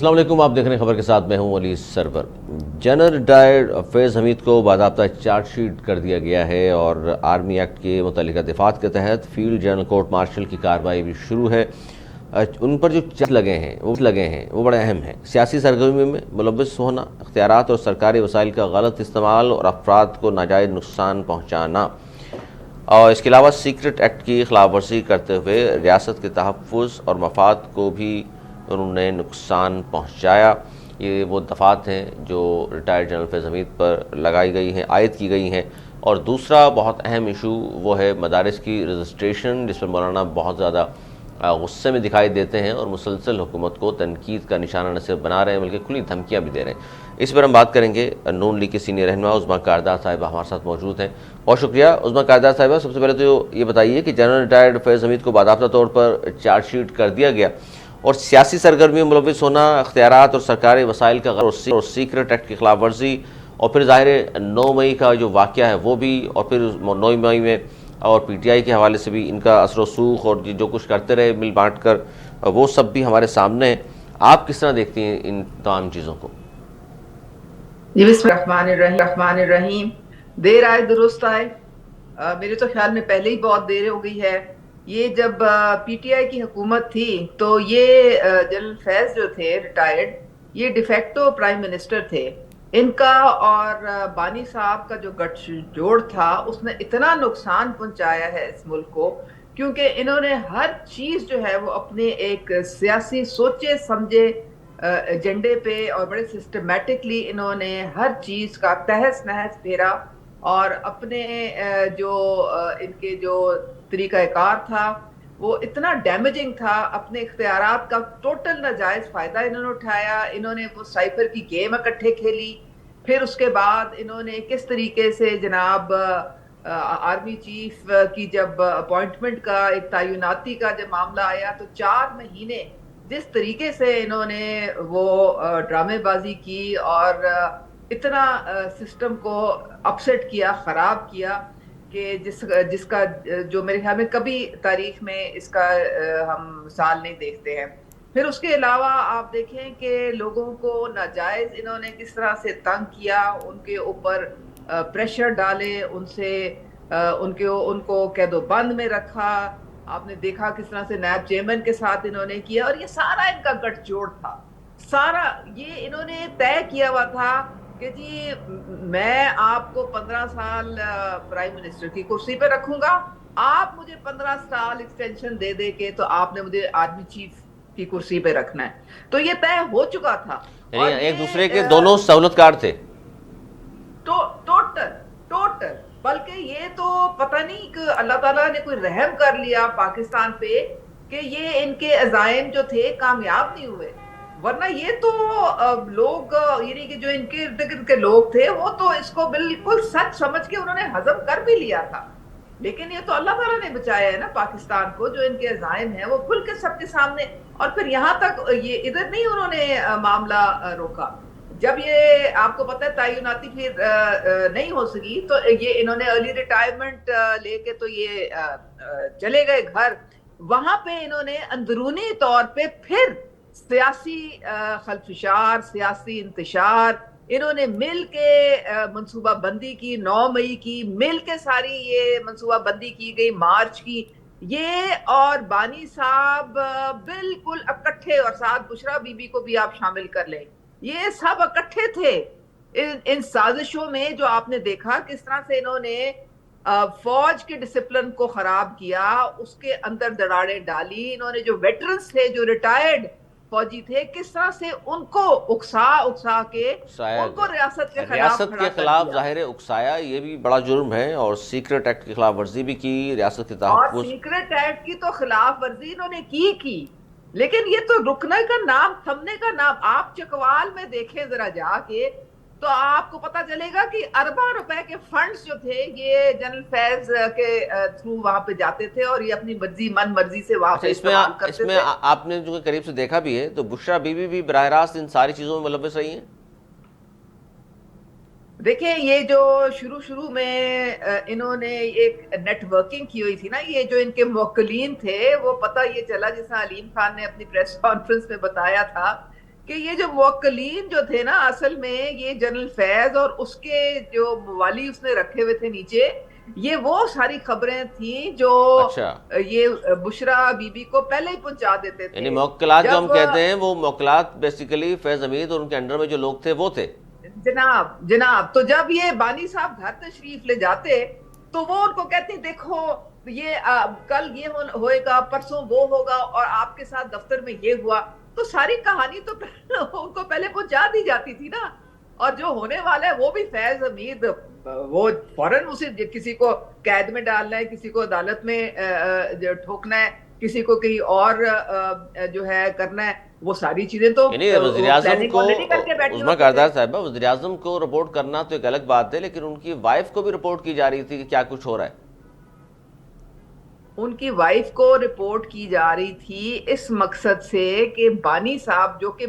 السلام علیکم، آپ دیکھ رہے ہیں خبر کے ساتھ میں ہوں علی سرور۔ جنرل ریٹائرڈ فیض حمید کو باضابطہ چارج شیٹ کر دیا گیا ہے اور آرمی ایکٹ کے متعلقہ دفعات کے تحت فیلڈ جنرل کورٹ مارشل کی کارروائی بھی شروع ہے۔ ان پر جو چارج لگے ہیں وہ بڑے اہم ہیں: سیاسی سرگرمی میں ملوث ہونا، اختیارات اور سرکاری وسائل کا غلط استعمال اور افراد کو ناجائز نقصان پہنچانا، اور اس کے علاوہ سیکرٹ ایکٹ کی خلاف ورزی کرتے ہوئے ریاست کے تحفظ اور مفاد کو بھی انہوں نے نقصان پہنچایا۔ یہ وہ دفعات ہیں جو ریٹائرڈ جنرل فیض حمید پر لگائی گئی ہیں، عائد کی گئی ہیں۔ اور دوسرا بہت اہم ایشو وہ ہے مدارس کی رجسٹریشن، جس پر مولانا بہت زیادہ غصے میں دکھائی دیتے ہیں اور مسلسل حکومت کو تنقید کا نشانہ نہ صرف بنا رہے ہیں بلکہ کھلی دھمکیاں بھی دے رہے ہیں۔ اس پر ہم بات کریں گے۔ نون لیگ کی سینئر رہنما عظمیٰ کاردار صاحبہ ہمارے ساتھ موجود ہیں۔ بہت شکریہ عظمیٰ کاردار صاحبہ۔ سب سے پہلے تو یہ بتائیے کہ جنرل ریٹائرڈ فیض حمید کو باضابطہ طور پر چارج شیٹ کر دیا گیا، اور سیاسی سرگرمیوں میں ملوث ہونا، اختیارات اور سرکاری وسائل کا غلط اور سیکرٹ ایکٹ کی خلاف ورزی، اور پھر ظاہر 9 مئی کا جو واقعہ ہے وہ بھی، اور پھر 9 مئی میں اور پی ٹی آئی کے حوالے سے بھی ان کا اثر و رسوخ اور جو کچھ کرتے رہے مل بانٹ کر، وہ سب بھی ہمارے سامنے ہے۔ آپ کس طرح دیکھتی ہیں ان تمام چیزوں کو؟ جی بسم اللہ الرحمن الرحیم۔ دیر آئے درست آئے، میرے تو خیال میں پہلے ہی بہت دیر ہو گئی ہے۔ یہ جب پی ٹی آئی کی حکومت تھی تو یہ جنرل فیض جو تھے ریٹائرڈ، یہ ڈیفیکٹو پرائم منسٹر تھے۔ ان کا اور بانی صاحب کا جو گٹھ جوڑ تھا اس نے اتنا نقصان پہنچایا ہے اس ملک کو، کیونکہ انہوں نے ہر چیز جو ہے وہ اپنے ایک سیاسی سوچے سمجھے ایجنڈے پہ اور بڑے سسٹمیٹکلی انہوں نے ہر چیز کا تہس نہس پھیرا، اور اپنے جو ان کے جو طریقہ کار تھا وہ اتنا ڈیمیجنگ تھا۔ اپنے اختیارات کا ٹوٹل ناجائز فائدہ انہوں نے اٹھایا۔ انہوں نے وہ سائفر کی گیم اکٹھے کھیلی، پھر اس کے بعد انہوں نے کس طریقے سے جناب آرمی چیف کی جب اپوائنٹمنٹ کا ایک تعیناتی کا جب معاملہ آیا تو 4 مہینے جس طریقے سے انہوں نے وہ ڈرامے بازی کی اور اتنا سسٹم کو اپسیٹ کیا، خراب کیا، کہ جس کا جو میرے خیال میں کبھی تاریخ میں اس کا ہم مثال نہیں دیکھتے ہیں۔ پھر اس کے علاوہ آپ دیکھیں کہ لوگوں کو ناجائز انہوں نے کس طرح سے تنگ کیا، ان کے اوپر پریشر ڈالے، ان کو قید و بند میں رکھا۔ آپ نے دیکھا کس طرح سے نیب چیئرمین کے ساتھ انہوں نے کیا، اور یہ سارا ان کا گٹھ جوڑ تھا۔ سارا یہ انہوں نے طے کیا ہوا تھا کہ جی میں آپ کو 15 سال پرائم منسٹر کی کرسی پہ رکھوں گا، آپ مجھے 15 سال ایکسٹینشن دے دے کے تو آپ نے مجھے آرمی چیف کی کرسی پہ رکھنا ہے۔ تو یہ طے ہو چکا تھا، یعنی ایک دوسرے کے دونوں سہولت کار تھے ٹوٹل۔ بلکہ یہ تو پتہ نہیں کہ اللہ تعالیٰ نے کوئی رحم کر لیا پاکستان پہ کہ یہ ان کے عزائم جو تھے کامیاب نہیں ہوئے، ورنہ یہ تو لوگ یعنی کہ جو ان کے ارد گرد کے لوگ تھے وہ تو اس کو بالکل سچ سمجھ کے انہوں نے ہضم کر بھی لیا تھا۔ لیکن یہ تو اللہ تعالیٰ نے بچایا ہے نا پاکستان کو، جو ان کے عزائم ہیں وہ کھل کے سب کے سامنے، اور پھر یہاں تک یہ ادھر نہیں انہوں نے معاملہ روکا۔ جب یہ آپ کو پتہ ہے تعیناتی پھر نہیں ہو سکی تو یہ انہوں نے ارلی ریٹائرمنٹ لے کے تو یہ چلے گئے گھر۔ وہاں پہ انہوں نے اندرونی طور پہ پھر سیاسی خلفشار، سیاسی انتشار، انہوں نے مل کے منصوبہ بندی کی، 9 مئی کی مل کے ساری یہ منصوبہ بندی کی گئی، مارچ کی، یہ اور بانی صاحب بالکل اکٹھے، اور ساتھ بشرا بی بی کو بھی آپ شامل کر لیں، یہ سب اکٹھے تھے ان سازشوں میں۔ جو آپ نے دیکھا کس طرح سے انہوں نے فوج کے ڈسپلن کو خراب کیا، اس کے اندر دراڑیں ڈالی، انہوں نے جو ویٹرنز تھے، جو ریٹائرڈ فوجی تھے، کس طرح سے ان کو اکسا کے ان کو ریاست کے خلاف ظاہر اکسایا، یہ بھی بڑا جرم ہے، اور سیکرٹ ایکٹ کی خلاف ورزی بھی کی، ریاست کے تحفظ، اور سیکرٹ ایکٹ کی تو خلاف ورزی انہوں نے کی، لیکن یہ تو رکنے کا نام، تھمنے کا نام۔ آپ چکوال میں دیکھیں ذرا جا کے تو آپ کو پتہ چلے گا کہ اربوں روپے کے فنڈز جو تھے یہ جنرل فیض کے تھرو وہاں پہ جاتے تھے، اور یہ اپنی من مرضی سے وہاں پہ استعمال کرتے تھے۔ اس میں آپ نے جو قریب سے دیکھا بھی ہے تو بشرا بی بی بھی براہ راست ان ساری چیزوں میں ملوث رہی ہیں۔ دیکھیں یہ جو شروع میں انہوں نے ایک نیٹ ورکنگ کی ہوئی تھی نا، یہ جو ان کے موکلین تھے وہ پتہ یہ چلا، جیسا علیم خان نے اپنی پریس کانفرنس میں بتایا تھا کہ یہ جو موکلین جو تھے نا اصل میں یہ جنرل فیض اور اس کے جو موالی اس نے رکھے ہوئے تھے نیچے، یہ وہ ساری خبریں تھیں جو اچھا، یہ بشرا بی بی کو پہلے ہی پہنچا دیتے تھے. یعنی موکلات جو ہم جب کہتے ہیں وہ موکلات بیسیکلی فیض حمید اور ان کے انڈر میں جو لوگ تھے وہ تھے. جناب تو جب یہ بانی صاحب گھر تشریف لے جاتے تو وہ ان کو کہتے ہیں دیکھو یہ کل یہ ہوئے گا، پرسوں وہ ہوگا، اور آپ کے ساتھ دفتر میں یہ ہوا. تو ساری کہانی تو ان کو پہلے پہنچا دی جاتی تھی نا. اور جو ہونے والا ہے وہ بھی فیض حمید وہ فوراً اسے کسی کو قید میں ڈالنا ہے، کسی کو عدالت میں ٹھوکنا ہے، کسی کو کہیں اور جو ہے کرنا ہے، وہ ساری چیزیں تو یعنی وزیر اعظم کو، کر کے بیٹھے عظمیٰ ہوتے کاردار تھے. صاحبہ، وزیر اعظم کو رپورٹ کرنا تو ایک الگ بات ہے، لیکن ان کی وائف کو بھی رپورٹ کی جا رہی تھی کہ کیا کچھ ہو رہا ہے. ان کی وائف کو رپورٹ کی جا رہی تھی اس مقصد سے کہ بانی صاحب جو کہ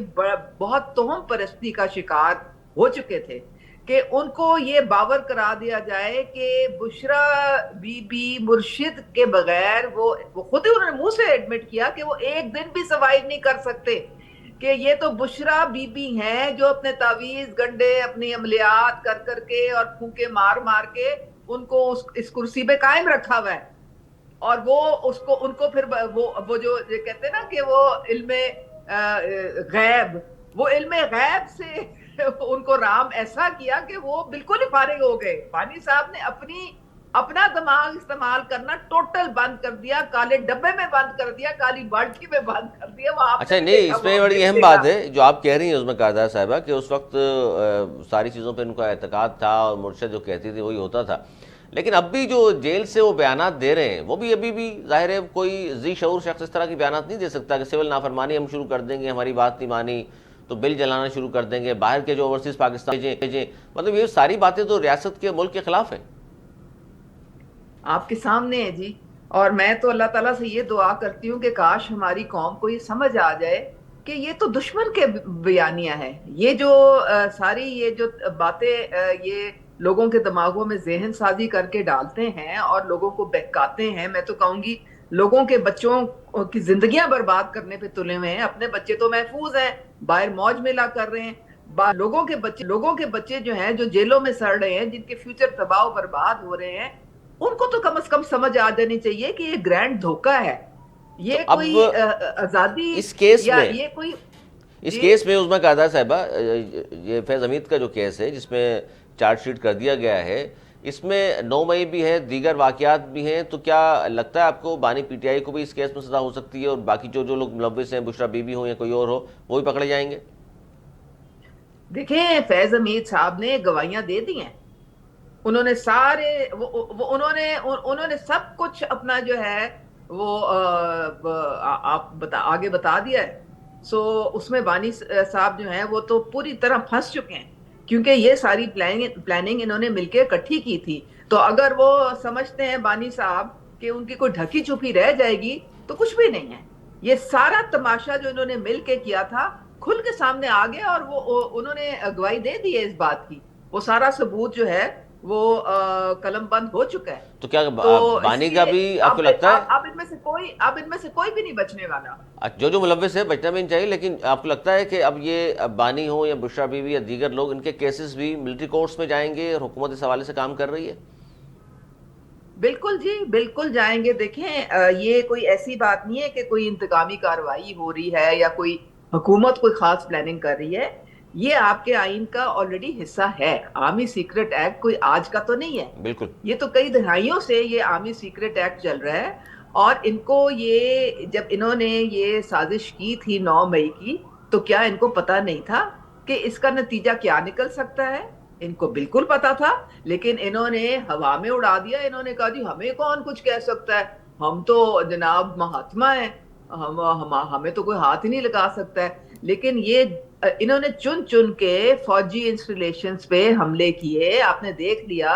بہت توہم پرستی کا شکار ہو چکے تھے، کہ ان کو یہ باور کرا دیا جائے کہ بشرا بی بی مرشد کے بغیر وہ خود ہی انہوں نے منہ سے ایڈمٹ کیا کہ وہ ایک دن بھی سروائیو نہیں کر سکتے، کہ یہ تو بشرا بی بی ہیں جو اپنے تعویذ گنڈے اپنی عملیات کر کر کے اور پھونکے مار مار کے ان کو اس کرسی پہ قائم رکھا ہوا ہے. اور وہ اس کو ان کو پھر وہ جو کہتے ہیں نا کہ وہ علم غیب، وہ علم غیب سے ان کو رام ایسا کیا کہ وہ بالکل ہی فارغ ہو گئے. بانی صاحب نے اپنا دماغ استعمال کرنا ٹوٹل بند کر دیا، کالے ڈبے میں بند کر دیا، کالی بالٹی میں بند کر دیا. وہ آپ اچھا نہیں، اس میں بڑی اہم بات ہے جو آپ کہہ رہی ہیں عظمیٰ کاردار صاحبہ کہ اس وقت ساری چیزوں پہ ان کا اعتقاد تھا اور مرشد جو کہتی تھی وہی ہوتا تھا. لیکن اب بھی جو جیل سے وہ بیانات دے رہے ہیں وہ بھی ابھی بھی ظاہر ہے کوئی ذی شعور شخص اس طرح کی بیانات نہیں دے سکتا کہ سول نافرمانی ہم شروع کر دیں گے، ہماری بات نہیں مانی تو بل جلانا شروع کر دیں گے، باہر کے جو اوورسیز پاکستان بھیجیں. مطلب یہ ساری باتیں تو ریاست کے ملک کے خلاف ہیں. آپ کے سامنے ہے جی. اور میں تو اللہ تعالیٰ سے یہ دعا کرتی ہوں کہ کاش ہماری قوم کو یہ سمجھ آ جائے کہ یہ تو دشمن کے بیانیہ ہے. یہ جو ساری یہ جو باتیں یہ لوگوں کے دماغوں میں ذہن سازی کر کے ڈالتے ہیں اور لوگوں کو بہکاتے ہیں. میں تو کہوں گی لوگوں کے بچوں کی زندگیاں برباد کرنے پہ تلے ہوئے ہیں. اپنے بچے تو محفوظ ہیں، باہر موج میلہ کر رہے ہیں. لوگوں کے بچے جو ہیں جو جیلوں میں سڑ رہے ہیں، جن کے فیوچر تباہ و برباد ہو رہے ہیں، ان کو تو کم از کم سمجھ آ جانی چاہیے کہ یہ گرینڈ دھوکہ ہے. یہ کوئی آزادی اس کیس یا میں یہ کوئی اس کیس میں عظمیٰ کاردار صاحبہ یہ فیض حمید کا جو کیس ہے جس میں چارج شیٹ کر دیا گیا ہے، اس میں 9 مئی بھی ہے، دیگر واقعات بھی ہیں، تو کیا لگتا ہے آپ کو بانی پی ٹی آئی کو بھی اس کیس میں سزا ہو سکتی ہے اور باقی جو لوگ ملوث ہیں، بشرا بی بی ہوں یا کوئی اور ہو، وہ بھی پکڑے جائیں گے؟ دیکھیں فیض حمید صاحب نے گواہیاں دے دی ہیں. انہوں نے سارے انہوں نے سب کچھ اپنا جو ہے وہ آپ آگے بتا دیا ہے. سو اس میں بانی صاحب جو ہیں وہ تو پوری طرح پھنس چکے ہیں، کیونکہ یہ ساری پلاننگ انہوں نے مل کے اکٹھی کی تھی. تو اگر وہ سمجھتے ہیں بانی صاحب کہ ان کی کوئی ڈھکی چھپی رہ جائے گی تو کچھ بھی نہیں ہے. یہ سارا تماشا جو انہوں نے مل کے کیا تھا کھل کے سامنے آ گیا، اور وہ انہوں نے گواہی دے دی ہے اس بات کی. وہ سارا ثبوت جو ہے وہ قلم بند ہو چکا ہے. تو کیا تو بانی کا بھی آپ کو لگتا ہے اب ان میں سے کوئی بھی نہیں بچنے والا؟ جو ملوث ہے بچنا بھی نہیں چاہیے، لیکن آپ کو لگتا ہے کہ اب یہ بانی ہو یا بشرا بی بی یا دیگر لوگ، ان کے کیسز بھی ملٹری کورٹس میں جائیں گے اور حکومت اس حوالے سے کام کر رہی ہے؟ بالکل جی، بالکل جائیں گے. دیکھیں یہ کوئی ایسی بات نہیں ہے کہ کوئی انتقامی کارروائی ہو رہی ہے یا کوئی حکومت کوئی خاص پلاننگ کر رہی ہے. یہ آپ کے آئین کا آلریڈی حصہ ہے. آرمی سیکرٹ ایکٹ کوئی آج کا تو نہیں ہے. بالکل. یہ تو کئی دہائیوں سے یہ آرمی سیکرٹ ایکٹ چل رہا ہے. اور ان کو یہ جب انہوں نے یہ سازش کی تھی 9 مئی کی، تو کیا ان کو پتا نہیں تھا کہ اس کا نتیجہ کیا نکل سکتا ہے؟ ان کو بالکل پتا تھا، لیکن انہوں نے ہوا میں اڑا دیا. انہوں نے کہا جی ہمیں کون کچھ کہہ سکتا ہے، ہم تو جناب مہاتما ہیں، ہمیں تو کوئی ہاتھ ہی نہیں لگا سکتا ہے. لیکن یہ انہوں نے چن چن کے فوجی انسٹالیشنز پہ حملے کیے. آپ نے دیکھ لیا،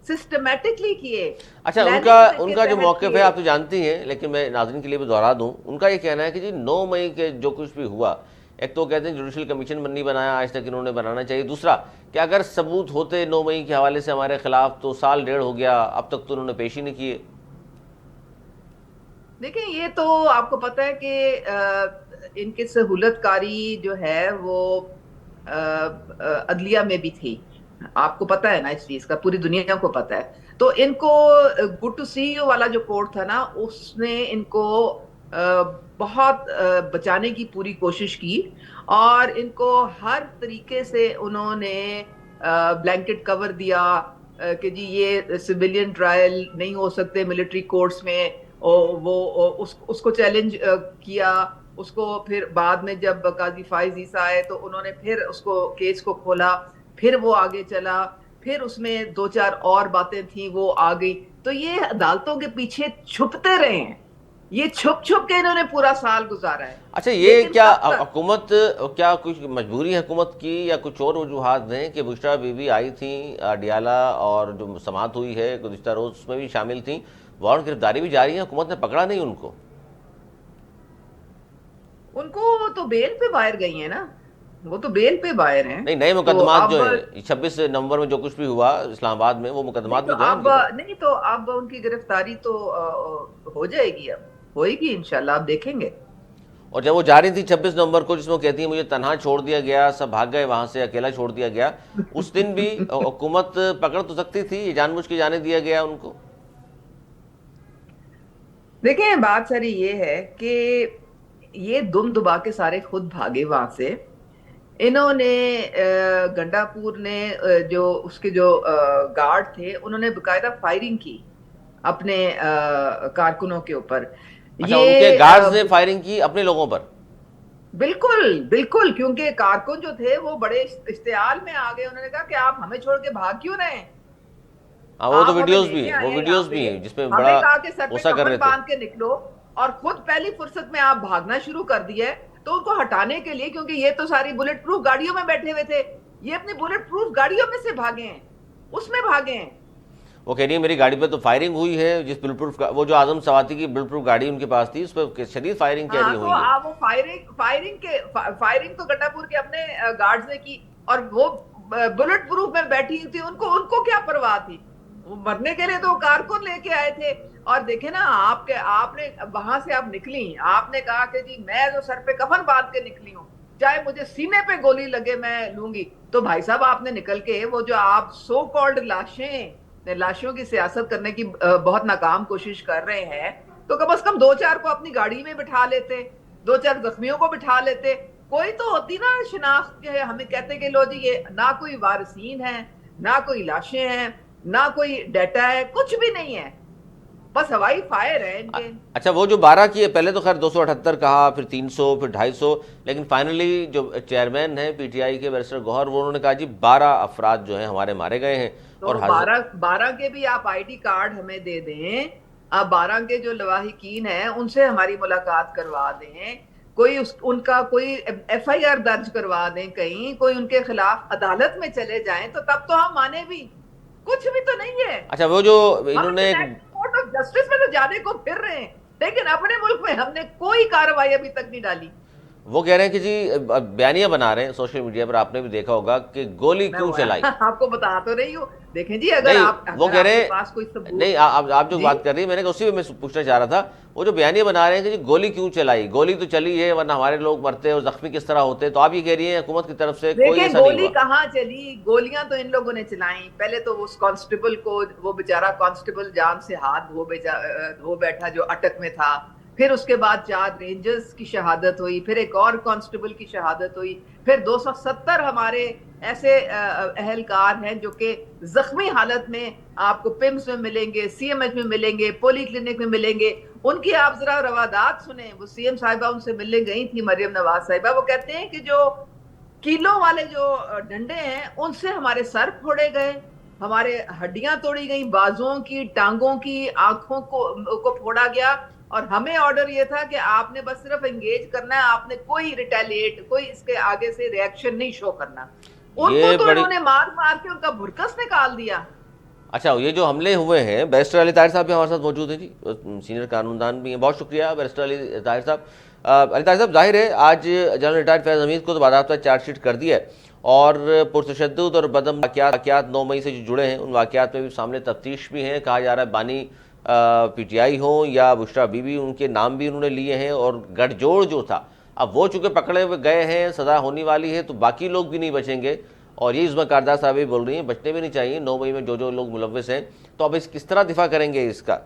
سسٹمیٹکلی کیے. اچھا ان کا جو موقف ہے آپ تو جانتی ہیں، لیکن میں ناظرین کے لیے بھی دہرا دوں. ان کا یہ کہنا ہے کہ جی 9 مئی کے جو کچھ بھی ہوا، ایک تو کہتے ہیں جوڈیشل کمیشن نہیں بنایا آج تک، انہوں نے بنانا چاہیے. دوسرا کہ اگر ثبوت ہوتے 9 مئی کے حوالے سے ہمارے خلاف تو 1.5 سال ہو گیا، اب تک تو انہوں نے پیش ہی نہیں کیے. دیکھیں یہ تو آپ کو پتہ ہے کہ ان کی سہولت کاری جو ہے وہ عدلیہ میں بھی تھی. آپ کو پتا ہے نا اس چیز کا, پوری دنیا کو پتا ہے. تو ان کو گڈ ٹو سی یو والا جو کورٹ تھا نا, اس نے ان کو بہت بچانے کی پوری کوشش کی, اور ان کو ہر طریقے سے انہوں نے بلینکٹ کور دیا کہ جی یہ سویلین ٹرائل نہیں ہو سکتے ملٹری کورٹس میں. وہ اس کو چیلنج کیا. اس کو پھر بعد میں جب قاضی فائز عیسیٰ آئے تو انہوں نے پھر اس کو کیس کو کھولا, پھر وہ آگے چلا, پھر اس میں 2-4 اور باتیں تھیں وہ آ گئی. تو یہ عدالتوں کے پیچھے چھپتے رہے ہیں, یہ چھپ چھپ کے انہوں نے پورا سال گزارا ہے. اچھا یہ کیا حکومت, کیا کچھ مجبوری حکومت کی یا کچھ اور وجوہات ہیں کہ بشریٰ بی بی آئی تھیں ڈیالہ اور جو سماعت ہوئی ہے گزشتہ روز اس میں بھی شامل تھیں, وارنٹ گرفتاری بھی جاری ہے, حکومت نے پکڑا نہیں ان کو؟ ان کو تو بیل پہ باہر گئی ہیں نا, وہ تو بیل پہ باہر ہیں. نہیں نئے مقدمات جو ہیں 26 نومبر میں جو کچھ بھی ہوا اسلام آباد میں, وہ مقدمات بھی اب نہیں, تو اب ان کی گرفتاری تو ہو جائے گی, اب ہوئے گی انشاءاللہ, آپ دیکھیں گے. اور جب وہ جا رہی تھی 26 نومبر کو, جس میں کہتی ہیں مجھے تنہا چھوڑ دیا گیا, سب بھاگ گئے وہاں سے, اکیلا چھوڑ دیا گیا, اس دن بھی حکومت پکڑ تو سکتی تھی, یہ جان بوجھ کے جانے دیا گیا ان کو؟ دیکھیں بات ساری یہ ہے کہ یہ دم دبا کے سارے خود بھاگے وہاں سے. انہوں نے گنڈا پور نے جو اس کے جو گارڈ تھے, انہوں نے باقاعدہ فائرنگ کی اپنے کارکنوں کے اوپر. اچھا ان کے گارڈز نے فائرنگ کی اپنے لوگوں پر؟ بالکل بالکل, کیونکہ کارکن جو تھے وہ بڑے اشتعال میں آ گئے. انہوں نے کہا کہ آپ ہمیں چھوڑ کے بھاگ کیوں رہے ہیں؟ وہ تو ویڈیوز بھی ہیں جس میں بڑا غصہ کر رہے تھے. باندھ کے نکلو, اور خود پہلی فرصت میں آپ بھاگنا شروع کر دیا. تو ان کو ہٹانے کے لیے, کیونکہ یہ تو ساری بلٹ پروف گاڑیوں میں بیٹھے ہوئے تھے, یہ اپنی بلٹ پروف گاڑیوں میں سے بھاگے ہیں, اس میں بھاگے ہیں. وہ کہہ رہی ہے میری گاڑی پہ تو فائرنگ ہوئی ہے, جس بلٹ پروف وہ جو اعظم سواتی کی بلٹ پروف گاڑی ان کے پاس تھی اس پہ شدید فائرنگ کہہ رہی ہوئی ہے. وہ فائرنگ تو گنڈا پور کے اپنے گارڈز نے کی, اور وہ بلٹ پروف میں بیٹھی تھی. ان کو کیا پرواہ تھی؟ وہ مرنے کے لیے تو کارکن لے کے آئے تھے. اور دیکھیں نا, آپ نے وہاں سے آپ نکلی, آپ نے کہا کہ جی میں جو سر پہ کفن باندھ کے نکلی ہوں, چاہے مجھے سینے پہ گولی لگے میں لوں گی. تو بھائی صاحب آپ نے نکل کے وہ جو آپ سو کالڈ لاشوں کی سیاست کرنے کی بہت ناکام کوشش کر رہے ہیں, تو کم از کم 2-4 کو اپنی گاڑی میں بٹھا لیتے, 2-4 زخمیوں کو بٹھا لیتے. کوئی تو ہوتی نا شناخت. ہمیں کہتے کہ لو جی یہ نہ کوئی وارثین ہے, نہ کوئی لاشیں ہیں, نہ کوئی ڈیٹا ہے, کچھ بھی نہیں ہے, بس ہوائی فائر ہے ان کے. اچھا وہ جو 12 کی ہے, پہلے تو خیر 278 کہا, پھر 300, پھر 250, لیکن فائنلی جو چیئرمین ہیں پی ٹی آئی کے بیرسٹر گوہر, وہ انہوں نے کہا جی 12 افراد جو ہیں ہمارے مارے گئے ہیں. اور 12 کے بھی آپ آئی ڈی کارڈ ہمیں دے دیں, آپ 12 کے جو لواحقین ہیں ان سے ہماری ملاقات کروا دیں, کوئی ان کا کوئی ایف آئی آر درج کروا دیں, کہیں کوئی ان کے خلاف عدالت میں چلے جائیں, تو تب تو ہم مانے بھی. کچھ بھی تو نہیں ہے. اچھا وہ جو انہوں نے کورٹ آف جسٹس میں تو جانے کو پھر رہے ہیں, لیکن اپنے ملک میں ہم نے کوئی کارروائی ابھی تک نہیں ڈالی. وہ کہہ رہے ہیں کہ جی بیانیہ بنا رہے ہیں سوشل میڈیا پر, آپ نے بھی دیکھا ہوگا کہ گولی کیوں چلائی. آپ کو بتا تو رہی ہوں, دیکھیں جی اگر وہ کہہ رہے ہیں نہیں, آپ جو بات کر رہی ہیں میں نے اسی پہ میں پوچھنا چاہ رہا تھا, وہ جو بیانیہ بنا رہے ہیں کہ جی گولی کیوں چلائی, گولی تو چلی ہے ورنہ ہمارے لوگ مرتے اور زخمی کس طرح ہوتے, تو آپ یہ کہہ رہی ہیں حکومت کی طرف سے کوئی ایسا نہیں ہوا. گولی کہاں چلی, گولیاں تو ان لوگوں نے چلائیں. پہلے تو اس کانسٹیبل کو, وہ بیچارہ کانسٹیبل جان سے ہاتھ دھو بیٹھا جو اٹک میں تھا, پھر اس کے بعد 4 رینجرز کی شہادت ہوئی, پھر ایک اور کانسٹیبل کی شہادت ہوئی, پھر 270 ہمارے ایسے اہلکار ہیں جو کہ زخمی حالت میں آپ کو پیمز میں ملیں گے, سی ایم ایچ میں ملیں گے, پولی کلینک میں ملیں گے. ان کی آپ ذرا روادات سنیں. وہ سی ایم صاحبہ ان سے ملنے گئی تھی, مریم نواز صاحبہ, وہ کہتے ہیں کہ جو کیلوں والے جو ڈنڈے ہیں ان سے ہمارے سر پھوڑے گئے, ہمارے ہڈیاں توڑی گئیں, بازوں کی, ٹانگوں کی, آنکھوں کو پھوڑا گیا, اور ہمیں آرڈر یہ تھا کہ آپ نے بس صرف انگیج کرنا ہے, آپ نے کوئی ریٹیلیٹ, کوئی اس کے آگے سے ری ایکشن نہیں شو کرنا. ان کو تو انہوں نے مار کے ان کا بھرکس نکال دیا. اچھا یہ جو حملے ہوئے ہیں, بیرسٹر علی طاہر صاحب بھی ہمارے ساتھ موجود ہیں جی, سینئر قانوندان بھی ہیں, بہت شکریہ بیرسٹر علی طاہر صاحب. علی طاہر صاحب, ظاہر ہے آج جنرل ریٹائرڈ فیض حمید کو تو باضابطہ چارج شیٹ کر دیا ہے, اور پرتشدد اور بدم واقعات 9 مئی سے جو جڑے ہیں ان واقعات میں بھی سامنے تفتیش بھی ہیں. کہا جا رہا ہے بانی پی ٹی آئی ہوں یا بشریٰ بی بی, ان کے نام بھی انہوں نے لیے ہیں, اور گٹھ جوڑ جو تھا اب وہ چونکہ پکڑے ہوئے گئے ہیں، سزا ہونے والی ہے، تو باقی لوگ بھی نہیں بچیں گے، اور یہ عظمیٰ کاردار صاحب بھی بول رہی ہیں بچنے بھی نہیں چاہیے 9 مئی میں جو لوگ ملوث ہیں، تو اب اس کس طرح دفاع کریں گے اس کا؟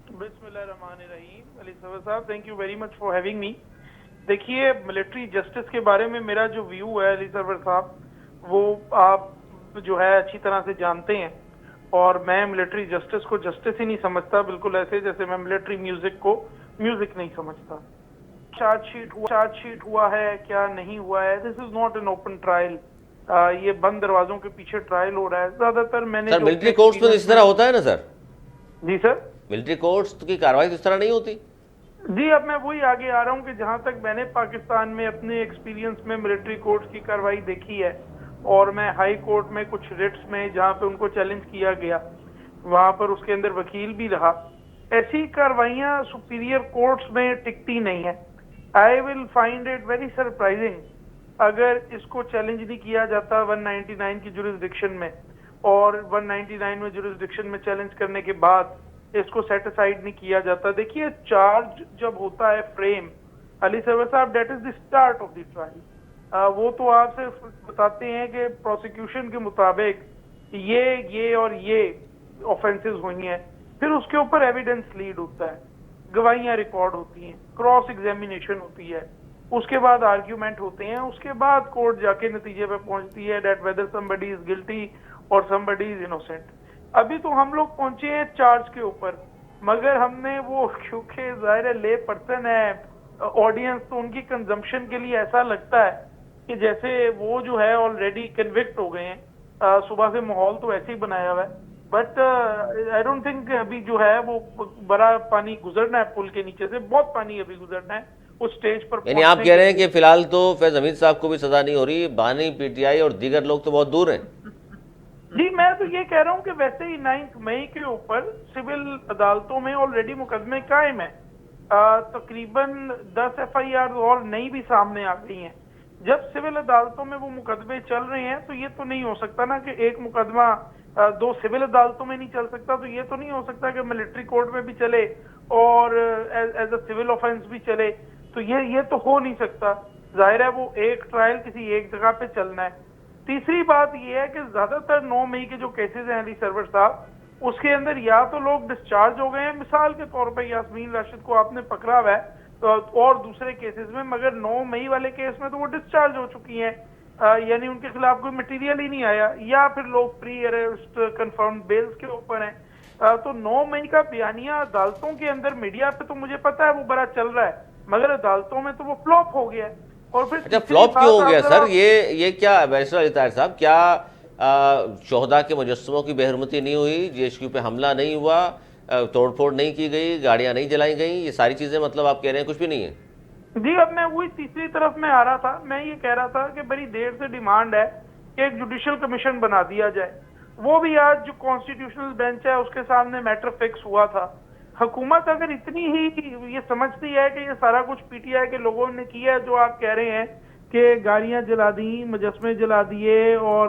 بسم اللہ الرحمن الرحیم. علی سرور صاحب، thank you very much for having me. دیکھیے، ملٹری جسٹس کے بارے میں میرا جو ویو ہے علی سرور صاحب، وہ آپ جو ہے اچھی طرح سے جانتے ہیں، اور میں ملٹری جسٹس کو جسٹس ہی نہیں سمجھتا، بالکل ایسے جیسے میں ملٹری میوزک کو میوزک نہیں سمجھتا. چارج شیٹ ہوا ہے کیا نہیں ہوا ہے، this is not an open trial. یہ بند دروازوں کے پیچھے ٹرائل ہو رہا ہے. زیادہ تر میں نے سر ملٹری کورٹس میں اس طرح ہوتا ہے نا سر؟ جی سر. ملٹری کورٹس کی کارروائی اس طرح نہیں ہوتی؟ جی، اب میں وہی آگے آ رہا ہوں کہ جہاں تک میں نے پاکستان میں اپنے ایکسپیرینس میں ملٹری کورٹس کی کارروائی دیکھی ہے، اور میں ہائی کورٹ میں کچھ ریٹس میں جہاں پہ ان کو چیلنج کیا گیا، وہاں پر اس کے اندر وکیل بھی رہا، ایسی کارروائیاں سپیریئر کورٹس میں ٹکتی نہیں ہیں. I will find it very surprising اگر اس کو چیلنج نہیں کیا جاتا 199 کی جورسڈکشن میں، اور 199 میں جورسڈکشن میں چیلنج کرنے کے بعد اس کو سیٹ اسائیڈ نہیں کیا جاتا. دیکھیے، چارج جب ہوتا ہے فریم، علی سرور صاحب، that is the start of the trial. وہ تو آپ سے بتاتے ہیں کہ پروسیکیوشن کے مطابق یہ اور یہ آفینسز ہوئی ہیں، پھر اس کے اوپر ایویڈنس لیڈ ہوتا ہے، گواہیاں ریکارڈ ہوتی ہیں، کراس ایگزامینیشن ہوتی ہے، اس کے بعد آرگیومنٹ ہوتے ہیں، اس کے بعد کورٹ جا کے نتیجے پہ پہنچتی ہے that whether somebody is guilty اور somebody is innocent. ابھی تو ہم لوگ پہنچے ہیں چارج کے اوپر، مگر ہم نے وہ، کیونکہ ظاہر لے پرسن ہے آڈینس، تو ان کی کنزمپشن کے لیے ایسا لگتا ہے کہ جیسے وہ جو ہے آلریڈی کنوکٹ ہو گئے ہیں. صبح سے ماحول تو ایسے ہی بنایا ہوا ہے، بٹ آئی ڈونٹ تھنک ابھی جو ہے وہ بڑا پانی گزرنا ہے پل کے نیچے سے، بہت پانی ابھی گزرنا ہے اس سٹیج پر. یعنی آپ کہہ رہے ہیں کہ فی الحال تو فیض حمید صاحب کو بھی سزا نہیں ہو رہی، بانی پی ٹی آئی اور دیگر لوگ تو بہت دور ہیں. جی، میں تو یہ کہہ رہا ہوں کہ ویسے ہی 9 مئی کے اوپر سول عدالتوں میں آلریڈی مقدمے قائم ہیں، تقریباً 10 FIR اور نئی بھی سامنے آ گئی ہیں. جب سول عدالتوں میں وہ مقدمے چل رہے ہیں تو یہ تو نہیں ہو سکتا نا کہ ایک مقدمہ 2 سول عدالتوں میں نہیں چل سکتا، تو یہ تو نہیں ہو سکتا کہ ملٹری کورٹ میں بھی چلے اور ایز اے سول آفینس بھی چلے، تو یہ تو ہو نہیں سکتا. ظاہر ہے وہ ایک ٹرائل کسی ایک جگہ پہ چلنا ہے. تیسری بات یہ ہے کہ زیادہ تر 9 مئی کے جو کیسز ہیں علی سرور صاحب، اس کے اندر یا تو لوگ ڈسچارج ہو گئے ہیں، مثال کے طور پہ یاسمین راشد کو آپ نے پکڑا ہوا ہے اور دوسرے کیسز میں، مگر 9 مئی والے کیس میں تو وہ ڈسچارج ہو چکی ہیں، یعنی ان کے خلاف کوئی مٹیریل ہی نہیں آیا، یا پھر لوگ پری اریسٹ کنفرم بیلز کے اوپر ہیں. تو 9 مئی کا بیانیہ عدالتوں کے اندر میڈیا پہ تو مجھے پتا ہے وہ بڑا چل رہا ہے، مگر عدالتوں میں تو وہ فلوپ ہو گیا ہے. اور پھر اچھا، فلوپ کیوں ہو گیا سر؟ یہ کیا بیرسٹر علی طاہر صاحب، کیا شہداء کے مجسموں کی بے حرمتی نہیں ہوئی، JSQ پہ حملہ نہیں ہوا، توڑ پھوڑ نہیں کی گئی، گاڑیاں نہیں جلائی گئیں، یہ ساری چیزیں مطلب آپ کہہ رہے ہیں کچھ بھی نہیں ہے؟ جی، اب میں وہی تیسری طرف میں آ رہا تھا. میں یہ کہہ رہا تھا کہ بڑی دیر سے ڈیمانڈ ہے کہ ایک جوڈیشل کمیشن بنا دیا جائے. وہ بھی آج جو کانسٹیٹیوشنل بینچ ہے اس کے سامنے میٹر فکس ہوا تھا. حکومت اگر اتنی ہی یہ سمجھتی ہے کہ یہ سارا کچھ PTI کے لوگوں نے کیا ہے، جو آپ کہہ رہے ہیں کہ گاڑیاں جلا دیں، مجسمے جلا دیے، اور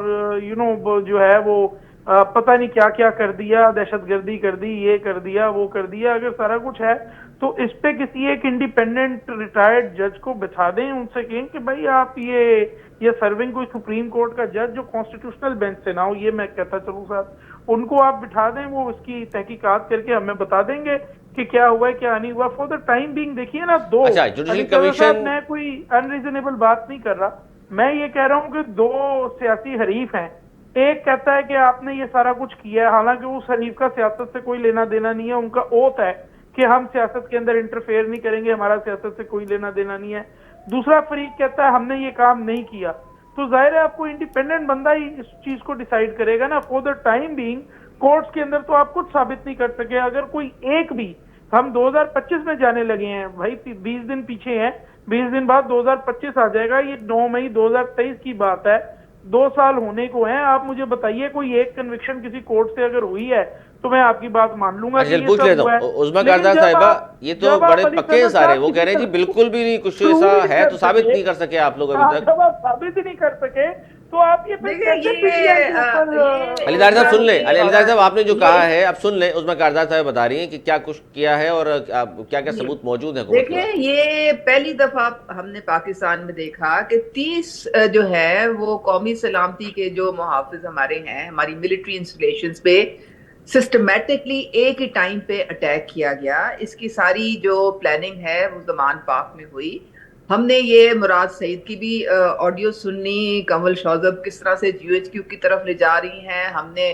جو ہے وہ پتہ نہیں کیا کیا کر دیا، دہشت گردی کر دی، یہ کر دیا، وہ کر دیا، اگر سارا کچھ ہے تو اس پہ کسی ایک انڈیپینڈنٹ ریٹائرڈ جج کو بٹھا دیں، ان سے کہیں کہ بھائی آپ یہ سرونگ کوئی سپریم کورٹ کا جج جو کانسٹیٹیوشنل بینچ سے نہ ہو، یہ میں کہتا چلوں صاحب، ان کو آپ بٹھا دیں، وہ اس کی تحقیقات کر کے ہمیں بتا دیں گے کہ کیا ہوا ہے کیا نہیں ہوا. فور دا ٹائم بینگ دیکھیے نا، اچھا، جوڈیشل کمیشن، میں کوئی انریزنیبل بات نہیں کر رہا، میں یہ کہہ رہا ہوں کہ 2 سیاسی حریف ہیں. ایک کہتا ہے کہ آپ نے یہ سارا کچھ کیا ہے، حالانکہ اس حریف کا سیاست سے کوئی لینا دینا نہیں ہے، ان کا اوتھ ہے کہ ہم سیاست کے اندر انٹرفیئر نہیں کریں گے، ہمارا سیاست سے کوئی لینا دینا نہیں ہے. دوسرا فریق کہتا ہے ہم نے یہ کام نہیں کیا. تو ظاہر ہے آپ کو انڈیپینڈنٹ بندہ ہی اس چیز کو ڈیسائیڈ کرے گا نا. For the time being courts کے اندر تو آپ کچھ ثابت نہیں کر سکے. اگر کوئی ایک بھی، ہم 2025 میں جانے لگے ہیں بھائی، 20 دن پیچھے ہیں، 20 دن بعد 2025 آ جائے گا. یہ 9 مئی 2023 کی بات ہے، 2 سال ہونے کو ہیں. آپ مجھے بتائیے کوئی ایک کنوکشن کسی کورٹ سے اگر ہوئی ہے تو میں آپ کی بات مان لوں گا. پوچھ لیتا ہوں عظمیٰ کاردار صاحبہ، یہ تو بڑے پکے ہیں سارے، وہ کہہ رہے ہیں جی بالکل بھی نہیں، کچھ ایسا ہے تو ثابت نہیں کر سکے آپ لوگ ابھی تک. جب آپ ثابت ہی نہیں کر سکے تو آپ یہ پھر کیسے PTI کے اوپر علی طاہر صاحب سن لیں، علی طاہر صاحب آپ نے جو کہا ہے اب سن لیں، اس میں کاردار صاحب بتا رہی ہیں کہ کیا کچھ کیا ہے اور کیا کیا ثبوت موجود ہیں حکومت کے پاس۔ دیکھیں یہ پہلی دفعہ ہم نے پاکستان میں دیکھا کہ 30 جو ہے وہ قومی سلامتی کے جو محافظ ہمارے ہیں ہماری ملٹری انسٹالیشنز پہ سسٹمیٹکلی ایک ہی ٹائم پہ اٹیک کیا گیا. اس کی ساری جو پلاننگ ہے وہ زمان پاک میں ہوئی. ہم نے یہ مراد سعید کی بھی آڈیو سننی، کنول شوذب کس طرح سے GHQ کی طرف لے جا رہی ہیں. ہم نے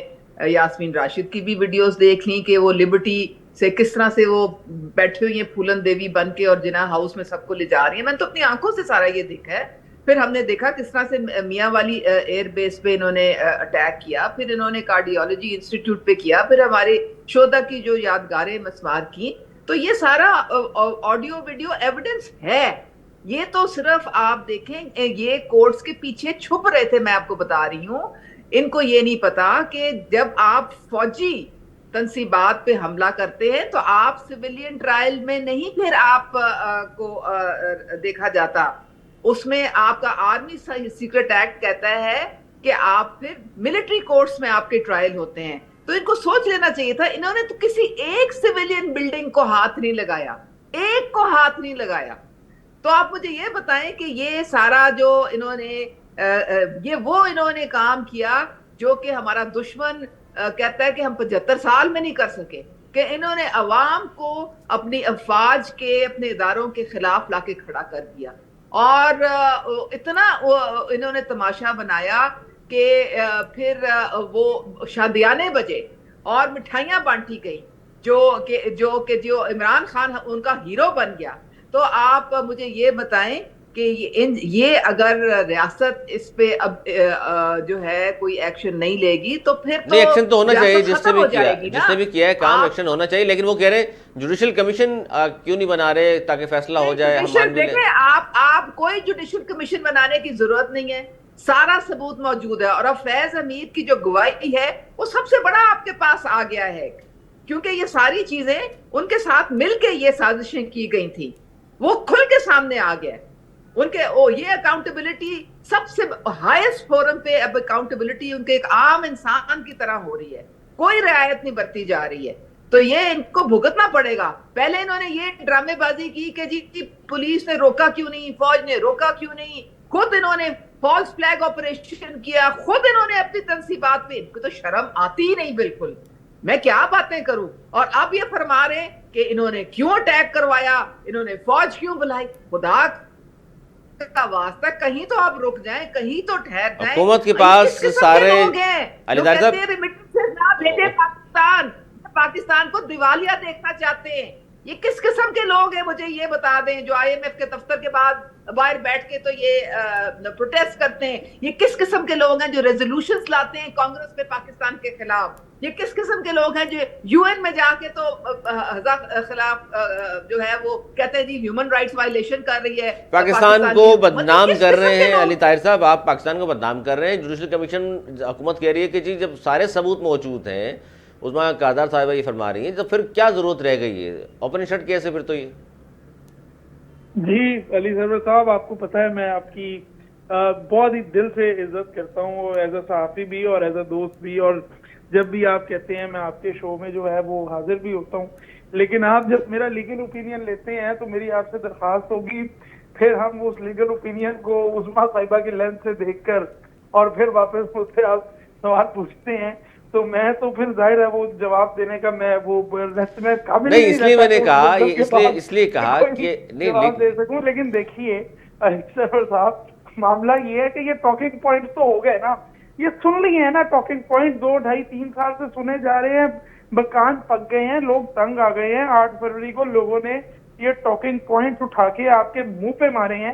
یاسمین راشد کی بھی ویڈیوز دیکھ لیں کہ وہ لبرٹی سے کس طرح سے وہ بیٹھے ہوئی ہیں پھولن دیوی بن کے اور جناح ہاؤس میں سب کو لے جا رہی ہیں. میں نے تو اپنی آنکھوں سے سارا یہ دیکھا ہے. پھر ہم نے دیکھا کس طرح سے میاں والی ایئر بیس پہ انہوں نے اٹیک کیا، پھر انہوں نے کارڈیولوجی انسٹیٹیوٹ پہ کیا، پھر ہمارے شہدا کی جو یادگاریں مسمار کی. تو یہ سارا آڈیو ویڈیو ایویڈنس ہے. یہ تو صرف آپ دیکھیں یہ کورٹس کے پیچھے چھپ رہے تھے. میں آپ کو بتا رہی ہوں ان کو یہ نہیں پتا کہ جب آپ فوجی تنصیبات پہ حملہ کرتے ہیں تو آپ سویلین ٹرائل میں نہیں پھر آپ کو دیکھا جاتا. اس میں آپ کا آرمی سیکرٹ ایکٹ کہتا ہے کہ آپ پھر ملٹری کورٹس میں آپ کے ٹرائل ہوتے ہیں. تو ان کو سوچ لینا چاہیے تھا. انہوں نے تو کسی ایک سویلین بلڈنگ کو ہاتھ نہیں لگایا، ایک کو ہاتھ نہیں لگایا. تو آپ مجھے یہ بتائیں کہ یہ سارا جو انہوں نے کام کیا جو کہ ہمارا دشمن کہتا ہے کہ ہم 75 سال میں نہیں کر سکے، کہ انہوں نے عوام کو اپنی افواج کے اپنے اداروں کے خلاف لا کے کھڑا کر دیا. اور اتنا انہوں نے تماشا بنایا کہ پھر وہ شادیانے بجے اور مٹھائیاں بانٹی گئی جو عمران خان ان کا ہیرو بن گیا. تو آپ مجھے یہ بتائیں کہ یہ اگر ریاست اس پہ اب جو ہے کوئی ایکشن نہیں لے گی تو پھر تو ایکشن تو ہونا چاہیے، جس نے بھی کیا ہے کام ایکشن ہونا چاہیے. لیکن وہ کہہ رہے ہیں جوڈیشل کمیشن کیوں نہیں بنا رہے تاکہ فیصلہ ہو جائے. دیکھیں آپ کوئی جوڈیشل کمیشن بنانے کی ضرورت نہیں ہے، سارا ثبوت موجود ہے. اور اب فیض حمید کی جو گواہی ہے وہ سب سے بڑا آپ کے پاس آ گیا ہے، کیونکہ یہ ساری چیزیں ان کے ساتھ مل کے یہ سازشیں کی گئی تھیں. وہ کھل کے سامنے آ گیا. ان کے یہ اکاؤنٹیبلٹی سب سے ہائیسٹ فورم پہ اب اکاؤنٹیبلٹی ان کے ایک عام انسان کی طرح ہو رہی ہے. کوئی رعایت نہیں برتی جا رہی ہے. تو یہ ان کو بھگتنا پڑے گا. پہلے انہوں نے یہ ڈرامے بازی کی کہ جی پولیس نے روکا کیوں نہیں، فوج نے روکا کیوں نہیں. خود انہوں نے فالس فلیگ آپریشن کیا، خود انہوں نے اپنی تنصیبات پہ. ان کو تو شرم آتی ہی نہیں بالکل. میں کیا باتیں کروں. اور اب یہ فرما رہے ہیں کہ انہوں نے کیوں اٹیک کروایا، انہوں نے فوج کیوں بلائی. خدا کا واسطہ کہیں تو آپ رک جائیں، کہیں تو ٹھہر جائیں. حکومت کے پاس سارے علی طاہر صاحب پاکستان کو دیوالیہ دیکھنا چاہتے ہیں. یہ کس قسم کے لوگ ہیں مجھے یہ بتا دیں جو IMF کے دفتر کے بعد باہر بیٹھ کے تو یہ پروٹیسٹ کرتے ہیں. یہ کس قسم کے لوگ ہیں جو ریزولوشنز لاتے ہیں کانگریس میں پاکستان کے خلاف. یہ کس قسم کے لوگ ہیں جو UN میں جا کے تو خلاف جو ہے وہ کہتے ہیں جی ہیومن رائٹس وائلیشن کر رہی ہے، پاکستان کو بدنام کر رہے ہیں. علی طاہر صاحب آپ پاکستان کو بدنام کر رہے ہیں. جوڈیشل کمیشن حکومت کہہ رہی ہے کہ جی جب سارے ثبوت موجود ہیں، اس میں کاردار صاحبہ یہ فرما رہی ہیں، تو پھر کیا ضرورت رہ گئی ہے اوپن شٹ کیسے پھر تو یہ. جی علی سرور صاحب آپ کو پتہ ہے میں آپ کی بہت ہی دل سے عزت کرتا ہوں ایز اے صحافی بھی اور ایز اے دوست بھی. اور جب بھی آپ کہتے ہیں میں آپ کے شو میں جو ہے وہ حاضر بھی ہوتا ہوں. لیکن آپ جب میرا لیگل اوپینین لیتے ہیں تو میری آپ سے درخواست ہوگی پھر ہم اس لیگل اوپینین کو عظمیٰ صاحبہ کی لینس سے دیکھ کر اور پھر واپس مجھ سے آپ سوال پوچھتے ہیں تو میں تو پھر ظاہر ہے وہ جواب دینے کا میں وہ قابل نہیں. اس لیے میں نے کہا اس لیے کہا کہ جواب دے سکوں. لیکن دیکھیے سرور صاحب معاملہ یہ ہے کہ یہ ٹاکنگ پوائنٹ تو ہو گئے نا، یہ سن لیے ہیں نا ٹاکنگ پوائنٹ. 2 ڈھائی 3 سال سے سنے جا رہے ہیں، بکان پک گئے ہیں، لوگ تنگ آ گئے ہیں. 8 فروری کو لوگوں نے یہ ٹاکنگ پوائنٹ اٹھا کے آپ کے منہ پہ مارے ہیں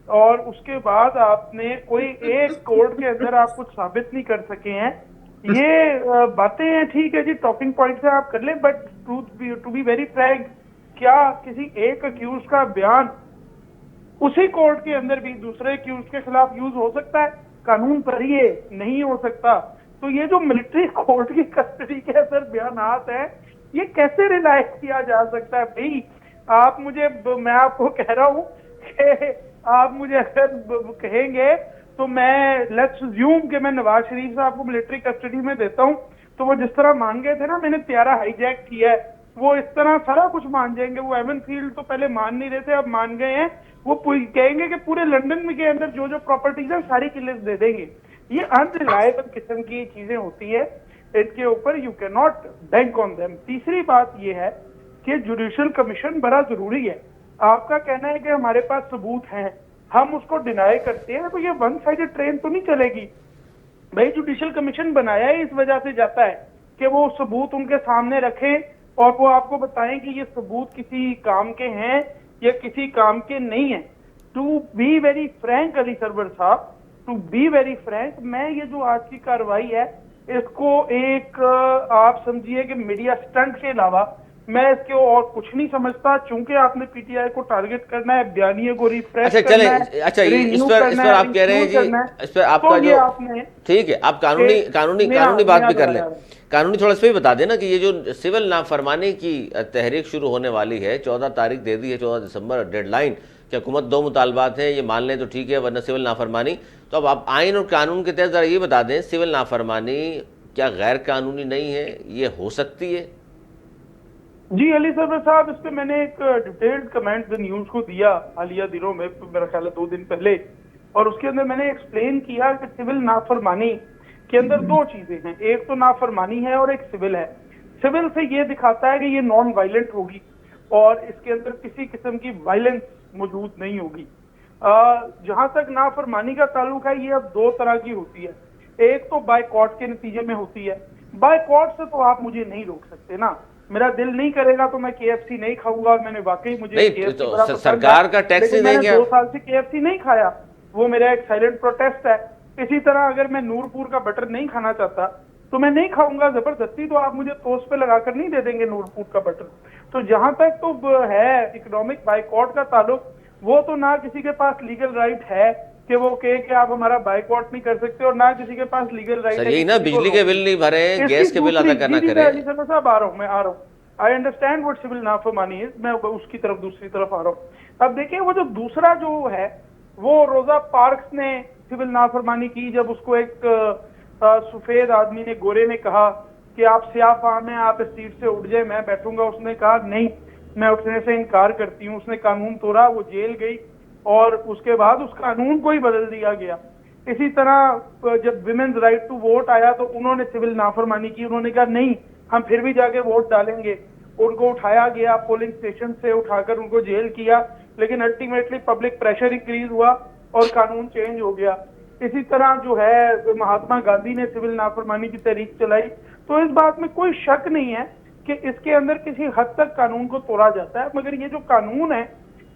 اور اس کے بعد آپ نے کوئی ایک کورٹ کے اندر آپ کچھ ثابت نہیں کر سکے ہیں. یہ باتیں ہیں ٹھیک ہے جی ٹاکنگ پوائنٹ سے آپ کر لیں، but to be very frank کیا کسی ایک اکیوز کا بیان اسی کورٹ کے اندر بھی دوسرے اکیوز کے خلاف یوز ہو سکتا ہے؟ قانون پر یہ نہیں ہو سکتا. تو یہ جو ملٹری کورٹ کی کسٹڈی کے اندر بیانات ہیں یہ کیسے ریلائز کیا جا سکتا ہے؟ بھائی آپ مجھے، میں آپ کو کہہ رہا ہوں کہ آپ مجھے اگر کہیں گے تو میں لیٹس زیوم کہ میں نواز شریف صاحب کو ملٹری کسٹڈی میں دیتا ہوں تو وہ جس طرح مان گئے تھے نا میں نے طیارہ ہائی جیک کیا ہے, وہ اس طرح سارا کچھ مان جائیں گے. وہ ایون فیلڈ تو پہلے مان نہیں رہے تھے, اب مان گئے ہیں. وہ کہیں گے کہ پورے لندن میں کے اندر جو جو پراپرٹیز ہیں ساری کی لسٹ دے دیں گے. یہ انریلائبل قسم کی چیزیں ہوتی ہیں, ان کے اوپر you can not bank on them. تیسری بات یہ ہے کہ جوڈیشل کمیشن بڑا ضروری ہے. آپ کا کہنا ہے کہ ہمارے پاس ثبوت ہیں, ہم اس کو ڈینائی کرتے ہیں, تو یہ ون سائیڈڈ ٹرین تو نہیں چلے گی بھائی. جوڈیشل کمیشن بنایا ہی اس وجہ سے جاتا ہے کہ وہ ثبوت ان کے سامنے رکھیں اور وہ آپ کو بتائیں کہ یہ ثبوت کسی کام کے ہیں یا کسی کام کے نہیں ہیں. ٹو بی ویری فرینک علی سرور صاحب, ٹو بی ویری فرینک, میں یہ جو آج کی کارروائی ہے اس کو ایک آپ سمجھیے کہ میڈیا سٹنٹ کے علاوہ میں اس کے اور کچھ نہیں سمجھتا. چونکہ آپ نے پی ٹی آئی کو ٹارگٹ کرنا ہے, بیانیے کو ریفریش کرنا ہے, اچھا اس پر آپ کہہ رہے ہیں جی, اس پر آپ کا جو ٹھیک ہے آپ قانونی بات بھی کر لیں. قانونی تھوڑا سا بھی بتا دیں نا کہ یہ جو سول نافرمانی کی تحریک شروع ہونے والی ہے, 14 تاریخ دے دی ہے, 14 دسمبر ڈیڈ لائن, کہ حکومت 2 مطالبات ہیں, یہ مان لیں تو ٹھیک ہے ورنہ سول نافرمانی. تو اب آپ آئین اور قانون کے تحت ذرا یہ بتا دیں, سول نافرمانی کیا غیر قانونی نہیں ہے, یہ ہو سکتی ہے؟ جی علی سرور صاحب, اس پہ میں نے ایک ڈیٹیلڈ کمنٹ نیوز کو دیا حالیہ دنوں میں, میرا خیال ہے 2 دن پہلے, اور اس کے اندر میں نے ایکسپلین کیا کہ سول نافرمانی کے اندر 2 چیزیں ہیں. ایک تو نافرمانی ہے اور ایک سول ہے. سول سے یہ دکھاتا ہے کہ یہ نان وائلنٹ ہوگی اور اس کے اندر کسی قسم کی وائلنس موجود نہیں ہوگی. جہاں تک نافرمانی کا تعلق ہے, یہ اب 2 طرح کی ہوتی ہے. ایک تو بائیکاٹ کے نتیجے میں ہوتی ہے. بائیکاٹ سے تو آپ مجھے نہیں روک سکتے نا, میرا دل نہیں کرے گا تو میں کے ایف سی نہیں کھاؤں گا, اور میں نے واقعی مجھے سرکار کا ٹیکس نہیں دیں گے, 2 سال سے کے ایف سی نہیں کھایا, وہ میرا ایک سائلنٹ پروٹیسٹ ہے. اسی طرح اگر میں نور پور کا بٹر نہیں کھانا چاہتا تو میں نہیں کھاؤں گا زبردستی, تو آپ مجھے ٹوسٹ پہ لگا کر نہیں دے دیں گے نور پور کا بٹر. تو جہاں تک تو ہے اکنامک بائیکاٹ کا تعلق, وہ تو نہ کسی کے پاس لیگل رائٹ ہے کہ وہ کہے کہ آپ ہمارا بائیکاٹ نہیں کر سکتے, اور نہ کسی کے پاس لیگل رائٹ ہے. یہی نا بجلی کے بل نہیں بھرے, گیس کے بل ادا کرنا کرے. صاحب آ رہا ہوں, آئی انڈرسٹینڈ وٹ سول نافرمانی از, میں اس کی طرف دوسری طرف آ رہا ہوں. اب دیکھیں وہ جو دوسرا جو ہے, وہ روزا پارکس نے سول نافرمانی کی جب اس کو ایک سفید آدمی نے, گورے نے کہا کہ آپ سیاہ فام ہیں, آپ اس سیٹ سے اٹھ جائیں, میں بیٹھوں گا. اس نے کہا نہیں, میں اٹھنے سے انکار کرتی ہوں. اس نے قانون توڑا, وہ جیل گئی, اور اس کے بعد اس قانون کو ہی بدل دیا گیا. اسی طرح جب ویمنز رائٹ ٹو ووٹ آیا تو انہوں نے سول نافرمانی کی, انہوں نے کہا نہیں ہم پھر بھی جا کے ووٹ ڈالیں گے. ان کو اٹھایا گیا پولنگ اسٹیشن سے, اٹھا کر ان کو جیل کیا, لیکن الٹیمیٹلی پبلک پریشر انکریز ہوا اور قانون چینج ہو گیا. اسی طرح جو ہے مہاتما گاندھی نے سول نافرمانی کی تحریک چلائی. تو اس بات میں کوئی شک نہیں ہے کہ اس کے اندر کسی حد تک قانون کو توڑا جاتا ہے, مگر یہ جو قانون ہے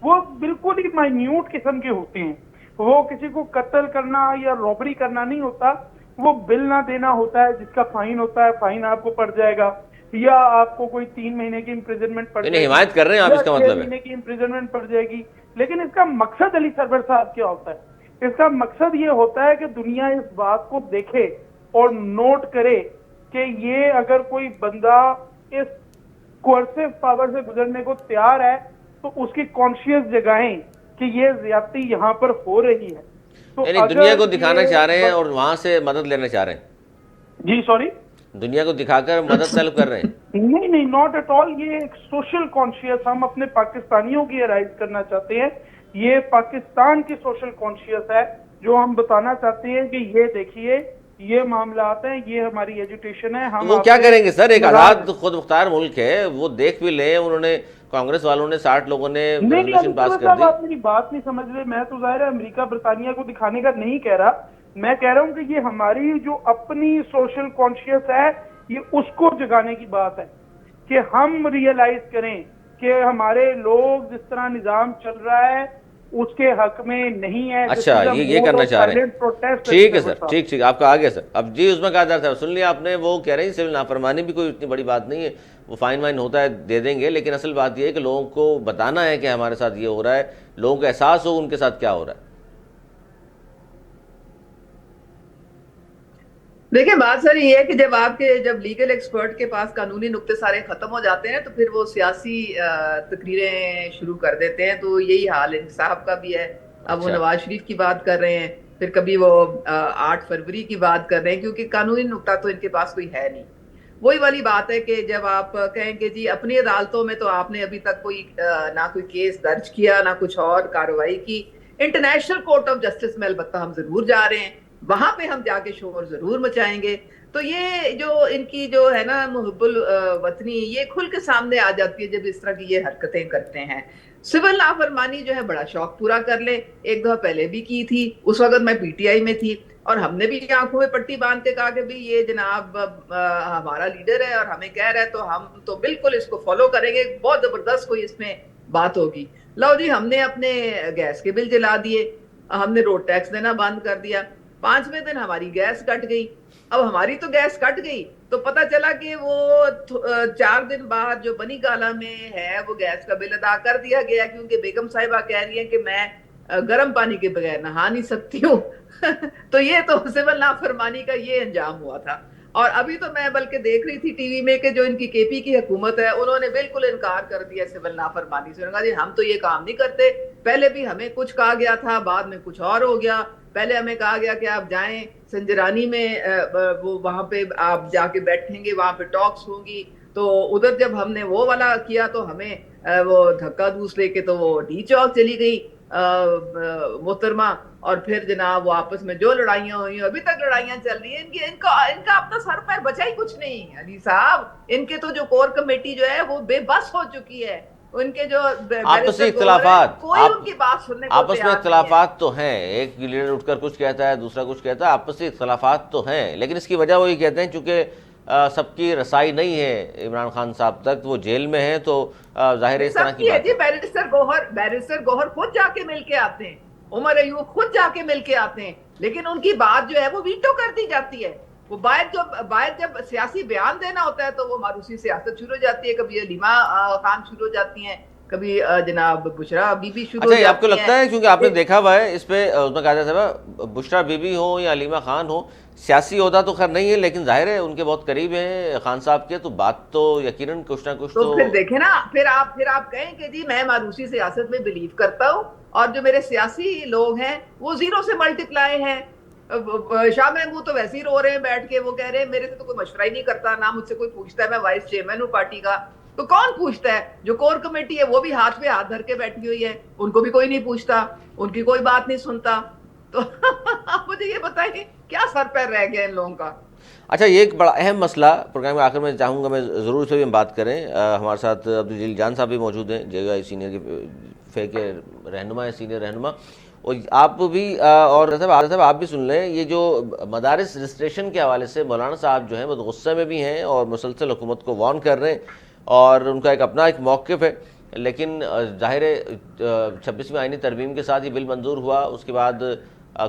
وہ بالکل ہی مائنیوٹ قسم کے ہوتے ہیں. وہ کسی کو قتل کرنا یا رابری کرنا نہیں ہوتا, وہ بل نہ دینا ہوتا ہے جس کا فائن ہوتا ہے, فائن آپ کو پڑ جائے گا, یا آپ کو کوئی 3 مہینے کی امپریزنمنٹ پڑ جائے گی, حمایت کر رہے ہیں آپ, اس کا مطلب 6 مہینے کی امپریزنمنٹ پڑ جائے گی. لیکن اس کا مقصد علی سرور صاحب کیا ہوتا ہے؟ اس کا مقصد یہ ہوتا ہے کہ دنیا اس بات کو دیکھے اور نوٹ کرے کہ یہ اگر کوئی بندہ اس کوئرسو پاور سے گزرنے کو تیار ہے تو اس کی کانشیس جگائیں کہ یہ زیادتی یہاں پر ہو رہی ہے. تو یعنی دنیا کو دکھانا چاہ رہے ہیں اور وہاں سے مدد لینا چاہ رہے ہیں. جی سوری, دنیا کو دکھا کر مدد طلب کر رہے ہیں. نہیں, ناٹ ایٹ آل. یہ ایک سوشل کانشیس ہم اپنے پاکستانیوں کی رائز کرنا چاہتے ہیں. یہ پاکستان کی سوشل کانشیس ہے جو ہم بتانا چاہتے ہیں کہ یہ دیکھیے یہ معاملات ہیں, یہ ہماری ایجوٹیشن ہے. ہم وہ کیا کریں گے سر, ایک آزاد خود مختار ملک ہے, وہ دیکھ بھی لیں. انہوں نے کانگریس والوں نے 60 لوگوں نے ریزولوشن پاس کر دی. آپ میری بات نہیں سمجھ رہے. میں تو ظاہر ہے امریکہ برطانیہ کو دکھانے کا نہیں کہہ رہا, میں کہہ رہا ہوں کہ یہ ہماری جو اپنی سوشل کانشیس ہے یہ اس کو جگانے کی بات ہے کہ ہم ریئلائز کریں کہ ہمارے لوگ جس طرح نظام چل رہا ہے اس کے حق میں نہیں ہے. اچھا یہ کرنا چاہ رہے ہیں. ٹھیک ہے سر, ٹھیک آپ کا آگے سر. اب جی اس میں کہا جاتا ہے, سن لیا آپ نے, وہ کہہ رہے ہیں سول نافرمانی بھی کوئی اتنی بڑی بات نہیں ہے, وہ فائن وائن ہوتا ہے دے دیں گے, لیکن اصل بات یہ ہے کہ لوگوں کو بتانا ہے کہ ہمارے ساتھ یہ ہو رہا ہے, لوگوں کو احساس ہو ان کے ساتھ کیا ہو رہا ہے. دیکھیں بات سر یہ ہے کہ جب لیگل ایکسپرٹ کے پاس قانونی نقطے سارے ختم ہو جاتے ہیں تو پھر وہ سیاسی تقریریں شروع کر دیتے ہیں. تو یہی حال انصاف کا بھی ہے. اب وہ نواز شریف کی بات کر رہے ہیں, پھر کبھی وہ 8 فروری کی بات کر رہے ہیں، کیونکہ قانونی نقطہ تو ان کے پاس کوئی ہے نہیں. وہی والی بات ہے کہ جب آپ کہیں کہ جی اپنی عدالتوں میں تو آپ نے ابھی تک کوئی نہ کوئی کیس درج کیا نہ کچھ اور کارروائی کی، انٹرنیشنل کورٹ آف جسٹس میں البتہ ہم ضرور جا رہے ہیں، وہاں پہ ہم جا کے شور ضرور مچائیں گے. تو یہ جو ان کی جو ہے نا محب الوطنی، یہ کھل کے سامنے آ جاتی ہے جب اس طرح کی یہ حرکتیں کرتے ہیں. سول نافرمانی جو ہے بڑا شوق پورا کر لیں، ایک دفعہ پہلے بھی کی تھی، اس وقت میں پی ٹی آئی میں تھی اور ہم نے بھی آنکھوں میں پٹی باندھ کے کہا کہ بھی یہ جناب ہمارا لیڈر ہے اور ہمیں کہہ رہا ہے تو ہم تو بالکل اس کو فالو کریں گے، بہت زبردست کوئی اس میں بات ہوگی. لو جی ہم نے اپنے گیس کے بل جلا دیے، ہم نے روڈ ٹیکس دینا بند کر دیا، 5ویں دن ہماری گیس کٹ گئی. اب ہماری تو گیس کٹ گئی تو پتہ چلا کہ وہ 4 دن بعد جو بنی گالا میں ہے وہ گیس کا بل ادا کر دیا گیا، کیونکہ بیگم صاحبہ کہہ رہی ہیں کہ میں گرم پانی کے بغیر نہا نہیں سکتی ہوں. تو یہ تو سول نافرمانی کا یہ انجام ہوا تھا. اور ابھی تو میں بلکہ دیکھ رہی تھی ٹی وی میں کہ جو ان کی کے پی کی حکومت ہے انہوں نے بالکل انکار کر دیا سول نافرمانی سے. انہوں نے کہا جی ہم تو یہ کام نہیں کرتے، پہلے بھی ہمیں کچھ کہا گیا تھا، بعد میں کچھ اور ہو گیا. پہلے ہمیں کہا گیا کہ آپ جائیں سنجرانی میں، وہ وہاں پہ آپ جا کے بیٹھیں گے، وہاں پہ ٹاکس ہوں گی. تو ادھر جب ہم نے وہ والا کیا تو ہمیں وہ دھکا دوس لے کے تو وہ ڈی چوک چلی گئی محترمہ. اور پھر جناب وہ آپس میں جو لڑائیاں ہوئی ہیں، ابھی تک لڑائیاں چل رہی ہیں. ان کا اپنا سر پیر بچا ہی کچھ نہیں علی صاحب. ان کے تو جو کور کمیٹی جو ہے وہ بے بس ہو چکی ہے. ان کے جو آپسی اختلافات، کوئی ان کی بات سننے کو آپس میں اختلافات تو ہیں، ایک لیڈر اٹھ کر کچھ کہتا ہے دوسرا کچھ کہتا ہے، آپسی اختلافات تو ہیں، لیکن اس کی وجہ وہ یہ کہتے ہیں چونکہ سب کی رسائی نہیں ہے عمران خان صاحب تک، وہ جیل میں ہیں تو ظاہر ہے اس طرح کی بات ہے. بیرسٹر گوہر خود جا کے مل کے آتے ہیں، عمر ایوب خود جا کے مل کے آتے ہیں، لیکن ان کی بات جو ہے وہ ویٹو کر دی جاتی ہے. وہ باہر جب سیاسی بیان دینا ہوتا ہے تو وہ ماروسی سیاست شروع ہو جاتی ہے. کبھی علیمہ خان شروع ہو جاتی ہیں، کبھی جناب بشرا بی بی شروع ہو جاتی ہیں. آپ کو لگتا ہے کیونکہ آپ نے دیکھا ہوا ہے اس پہ اس میں کہا جاتا ہے بشرا بی بی ہو یا علیمہ خان ہو، سیاسی عہدہ تو خیر نہیں ہے لیکن ظاہر ہے ان کے بہت قریب ہیں خان صاحب کے، تو بات تو یقیناً کچھ نہ کچھ تو پھر دیکھیں نا، پھر آپ کہیں کہ جی میں ماروسی سیاست میں بلیو کرتا ہوں اور جو میرے سیاسی لوگ ہیں وہ زیرو سے ملٹیپلائی ہیں. شاہ محمود تو ویسے ہی رو رہے ہیں بیٹھ کے، وہ کہہ رہے ہیں میرے سے تو کوئی مشورہ ہی نہیں کرتا، نہ مجھ سے کوئی پوچھتا ہے، میں وائس چیئرمین ہوں پارٹی کا. تو کون پوچھتا ہے؟ جو کور کمیٹی ہے وہ بھی ہاتھ پہ ہاتھ دھر کے بیٹھی ہوئی ہے، ان کو بھی کوئی نہیں پوچھتا، ان کی کوئی بات نہیں سنتا. تو آپ مجھے یہ بتائیں کیا سر پیر رہ گیا ان لوگوں کا. اچھا، یہ ایک بڑا اہم مسئلہ پروگرام کے آخر میں چاہوں گا میں ضرور اس پہ بھی ہم بات کریں. ہمارے ساتھ عبدالجلیل جان صاحب بھی موجود ہیں، جے آئی سینئر کے فے کے رہنما ہیں، سینئر رہنما. اور آپ بھی اور صاحب آپ بھی سن لیں، یہ جو مدارس رجسٹریشن کے حوالے سے مولانا صاحب جو ہیں وہ غصے میں بھی ہیں اور مسلسل حکومت کو وارن کر رہے ہیں، اور ان کا اپنا ایک موقف ہے. لیکن ظاہر ہے 26ویں آئینی ترمیم کے ساتھ یہ بل منظور ہوا، اس کے بعد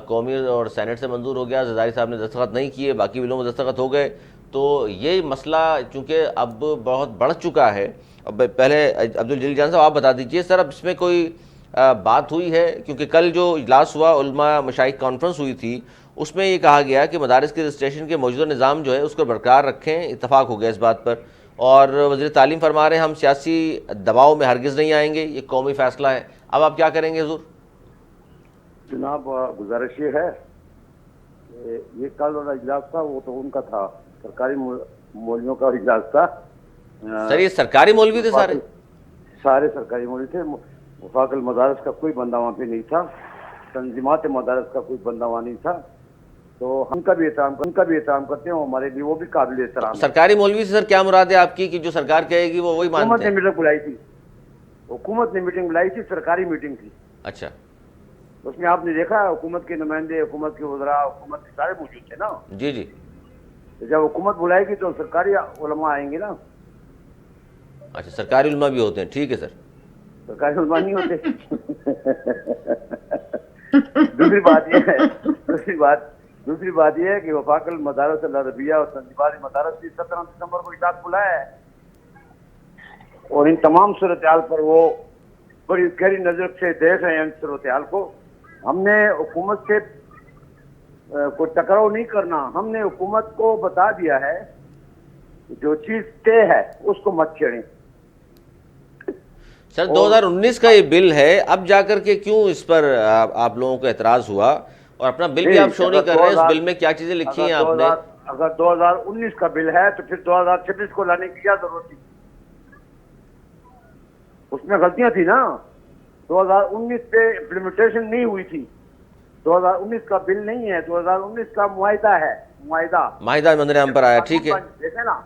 قومی اور سینٹ سے منظور ہو گیا، زرداری صاحب نے دستخط نہیں کیے، باقی بلوں میں دستخط ہو گئے. تو یہ مسئلہ چونکہ اب بہت بڑھ چکا ہے. اب پہلے عبدالجلیل جان صاحب آپ بتا دیجئے سر، اب اس میں کوئی بات ہوئی ہے؟ کیونکہ کل جو اجلاس ہوا، علماء مشائخ کانفرنس ہوئی تھی، اس میں یہ کہا گیا کہ مدارس کے رجسٹریشن کے موجودہ نظام جو ہے اس کو برقرار رکھیں، اتفاق ہو گیا اس بات پر. اور وزیر تعلیم فرما رہے ہیں ہم سیاسی دباؤ میں ہرگز نہیں آئیں گے، یہ قومی فیصلہ ہے. اب آپ کیا کریں گے حضور؟ جناب گزارش یہ ہے کہ یہ کل والا اجلاس تھا وہ تو ان کا تھا، سرکاری مولویوں کا اجلاس تھا. سر یہ سرکاری مولوی تھے؟ سارے سرکاری مولوی تھے. وفاق المدارس کا کوئی بندہ وہاں پہ نہیں تھا، تنظیمات مدارس کا کوئی بندہ وہاں نہیں تھا. تو ہم کا بھی احترام کرتے ہیں، ہمارے لیے وہ بھی قابل احترام. سرکاری مولوی سے سر کیا مراد ہے آپ کی کہ جو سرکار کہے گی وہ وہی مانتے ہیں؟ حکومت نے میٹنگ بلائی تھی، سرکاری میٹنگ تھی. اچھا، اس میں آپ نے دیکھا حکومت کے نمائندے، حکومت کے وزراء، حکومت کے سارے موجود تھے نا. جی جی. جب حکومت بلائے گی تو سرکاری علماء آئیں گے نا. اچھا، سرکاری علماء بھی ہوتے ہیں، ٹھیک ہے سر. سرکاری علماء نہیں ہوتے. دوسری بات یہ ہے کہ وفاق المدارس العربیہ اور تنظیمات مدارس کی 17 دسمبر کو اجلاس بلایا ہے، اور ان تمام صورتحال پر وہ بڑی گہری نظر سے دیکھ رہے ہیں. ان صورتحال کو ہم نے حکومت سے کوئی ٹکراؤ نہیں کرنا. ہم نے حکومت کو بتا دیا ہے جو چیز طے ہے اس کو مت چھیڑیں. سر 2019 کا یہ بل ہے، اب جا کر کے کیوں اس پر آپ لوگوں کو اعتراض ہوا؟ اور اپنا بل بھی آپ شو نہیں کر رہے ہیں، اس بل میں کیا چیزیں لکھی ہیں آپ نے؟ اگر 2019 کا بل ہے تو پھر 2026 کو لانے کی کیا ضرورت تھی؟ اس میں غلطیاں تھی نا، 2019 پہ امپلیمنٹیشن نہیں ہوئی تھی، 2019 کا بل نہیں ہے، 2019 کا معاہدہ ہے، معاہدہ منظر عام پر آیا، ٹھیک ہے۔ دیکھیں نا،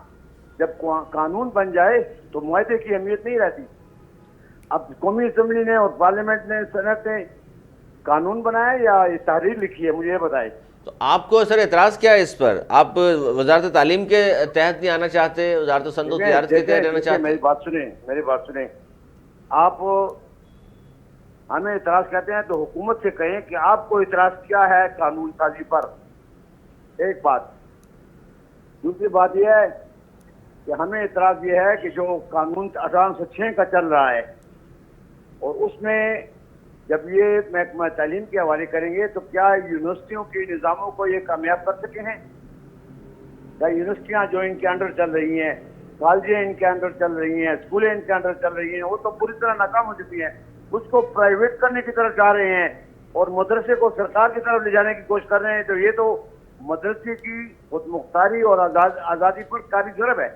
جب قانون بن جائے تو معاہدے کی اہمیت نہیں رہتی۔ اب قومی اسمبلی نے اور پارلیمنٹ نے، سینٹ نے قانون بنایا یا یہ تحریر لکھی ہے؟ مجھے یہ بتائیں۔ تو آپ کو سر اعتراض کیا ہے اس پر؟ آپ وزارت تعلیم کے تحت نہیں آنا چاہتے، وزارت سند و تجارت کے تحت رہنا چاہتے؟ میری بات سنیں، آپ ہمیں اعتراض کہتے ہیں تو حکومت سے کہیں کہ آپ کو اعتراض کیا ہے قانون سازی پر، ایک بات۔ دوسری بات یہ ہے کہ ہمیں اعتراض یہ ہے کہ جو قانون 1806 کا چل رہا ہے، اور اس میں جب یہ محکمہ تعلیم کے حوالے کریں گے تو کیا یونیورسٹیوں کے نظاموں کو یہ کامیاب کر سکے ہیں؟ کیا یونیورسٹیاں جو ان کے انڈر چل رہی ہیں، کالجیں ان کے انڈر چل رہی ہیں، اسکولیں ان کے انڈر چل رہی ہیں، وہ تو پوری طرح ناکام ہو چکی ہیں، اس کو پرائیویٹ کرنے کی طرف جا رہے ہیں اور مدرسے کو سرکار کی طرف لے جانے کی کوشش کر رہے ہیں، تو یہ تو مدرسے کی خود مختاری اور آزادی پر کاری ضرب ہے۔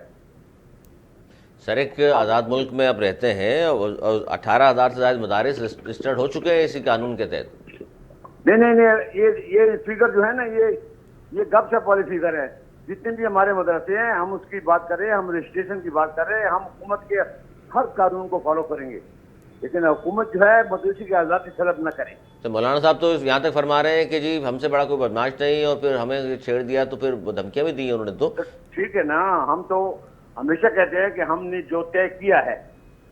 سر ایک آزاد ملک میں آپ رہتے ہیں اور 18,000 سے زائد مدارس رجسٹرڈ ہو چکے ہیں اسی قانون کے تحت۔ نہیں، یہ فگر جو ہے نا، یہ گپ شپ والی فگر ہے۔ جتنے بھی ہمارے مدرسے ہیں ہم اس کی بات کر رہے ہیں، ہم رجسٹریشن کی بات کر رہے ہیں، ہم حکومت کے ہر قانون کو فالو کریں گے، لیکن حکومت جو ہے مدرسے کی آزادی طلب نہ کرے۔ تو مولانا صاحب تو یہاں تک فرما رہے ہیں کہ جی ہم سے بڑا کوئی بدماش نہیں، اور پھر ہمیں چھیڑ دیا تو پھر دھمکیاں بھی دی انہوں نے۔ تو ٹھیک ہے نا، ہم تو ہمیشہ کہتے ہیں کہ ہم نے جو طے کیا ہے،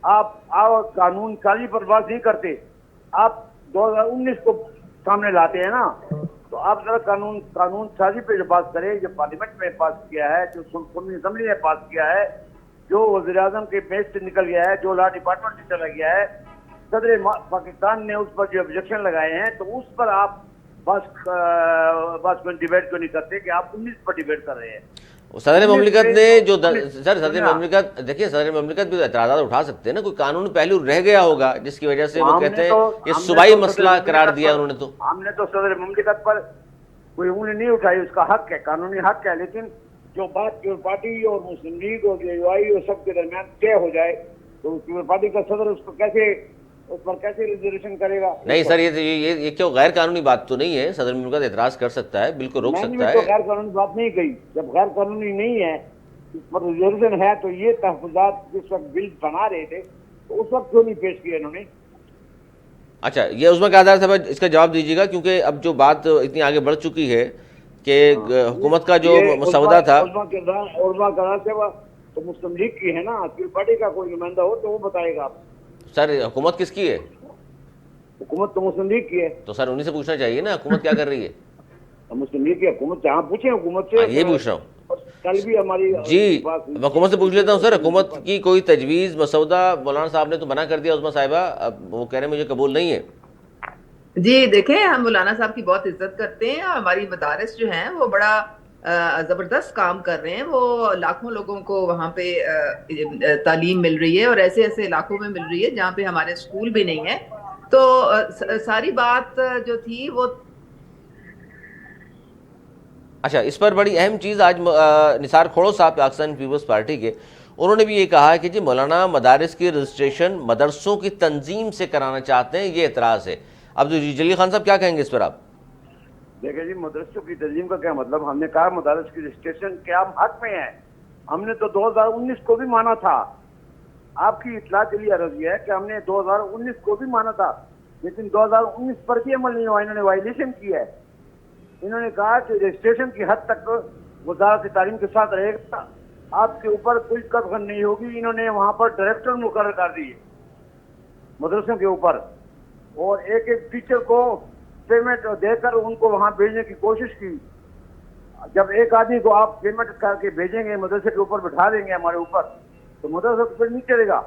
آپ قانون سازی پر بات نہیں کرتے، آپ 2019 کو سامنے لاتے ہیں نا، تو آپ ذرا قانون سازی پہ جو بات کریں، جو پارلیمنٹ میں پاس کیا ہے، جو قومی اسمبلی نے پاس کیا ہے، جو وزیر اعظم کے پیج سے نکل گیا ہے، جو لا ڈپارٹمنٹ سے چلا گیا ہے، صدر پاکستان نے اس پر جو آبجیکشن لگائے ہیں، تو اس پر آپ بس ڈیبیٹ کیوں نہیں کرتے کہ آپ 19 پر ڈیبیٹ کر رہے ہیں؟ صدر مملکت نے جو صدر مملکت، دیکھیے صدر مملکت بھی اعتراضات اٹھا سکتے ہیں نا، کوئی قانونی پہلو رہ گیا ہوگا جس کی وجہ سے وہ کہتے ہیں یہ صوبائی مسئلہ قرار دیا انہوں نے۔ تو ہم نے تو صدر مملکت پر کوئی انگلی نہیں اٹھائی، اس کا حق ہے، قانونی حق ہے، لیکن جو بات پیپل پارٹی اور مسلم لیگ اور جے یو آئی اور سب کے درمیان طے ہو جائے تو پیپل پارٹی کا صدر اس پر کیسے ریزرویشن کرے گا؟ نہیں سر، یہ کیوں غیر قانونی بات تو نہیں ہے؟ صدر مملکت اعتراض کر سکتا ہے، بالکل روک سکتا ہے۔ میں نے غیر قانونی بات نہیں کہی، جب غیر قانونی نہیں ہے، اس پر ریزرویشن ہے، تو یہ تحفظات جس وقت بل بنا رہے تھے تو اس وقت کیوں نہیں پیش کیا انہوں نے؟ اچھا، یہ عظمیٰ قادر صاحب اس کا جواب دیجیے گا، کیونکہ اب جو بات اتنی آگے بڑھ چکی ہے کہ حکومت کا جو مسودہ تھا، عظمیٰ قادر صاحب تو مسلم لیگ کی ہے نا، پیپل پارٹی کا کوئی نمائندہ ہو تو وہ بتائے گا۔ سر حکومت کس کی ہے؟ حکومت تو مسلم لیگ کی ہے۔ تو سر انہیں سے پوچھنا چاہیے نا حکومت کیا کر رہی ہے؟ مسلم لیگ کی حکومت، جہاں پوچھیں حکومت سے، یہ پوچھ رہا ہوں کل بھی ہماری جی، میں حکومت سے پوچھ لیتا ہوں۔ سر حکومت کی کوئی تجویز مسودہ مولانا صاحب نے تو منع کر دیا، عظمیٰ صاحبہ اب وہ کہہ رہے ہیں مجھے قبول نہیں ہے۔ جی دیکھیں، ہم مولانا صاحب کی بہت عزت کرتے ہیں، اور ہماری مدارس جو ہیں وہ بڑا زبردست کام کر رہے ہیں، وہ لاکھوں لوگوں کو وہاں پہ تعلیم مل رہی ہے، اور ایسے ایسے علاقوں میں مل رہی ہے جہاں پہ ہمارے اسکول بھی نہیں ہے۔ تو ساری بات جو تھی وہ اچھا، اس پر بڑی اہم چیز آج نثار کھوڑو صاحب پاکستان پیپلز پارٹی کے، انہوں نے بھی یہ کہا کہ جی مولانا مدارس کی رجسٹریشن مدرسوں کی تنظیم سے کرانا چاہتے ہیں، یہ اعتراض ہے۔ اب جلیل خان صاحب کیا کہیں گے اس پر آپ؟ دیکھیں جی، مدرسوں کی تنظیم کا کیا مطلب؟ ہم نے کہا مدارس کی رجسٹریشن کے ہم حق میں ہیں، ہم نے تو 2019 کو بھی مانا تھا۔ آپ کی اطلاع کے لیے عرض یہ ہے کہ ہم نے 2019 کو بھی مانا تھا، لیکن 2019 پر بھی عمل نہیں ہوا، انہوں نے وائلیشن کی ہے۔ انہوں نے کہا کہ رجسٹریشن کی حد تک وزارت تعلیم کے ساتھ رہے گا، آپ کے اوپر کوئی قدغن نہیں ہوگی۔ انہوں نے وہاں پر ڈائریکٹر مقرر کر دیے مدرسوں کے اوپر، اور ایک ایک ٹیچر کو پیمنٹ دے کر ان کو وہاں بھیجنے کی کوشش کی۔ جب ایک آدمی کو آپ پیمنٹ کر کے بھیجیں گے، مدرسے کے اوپر بٹھا دیں گے ہمارے اوپر، تو مدرسہ پھر نہیں چلے گا۔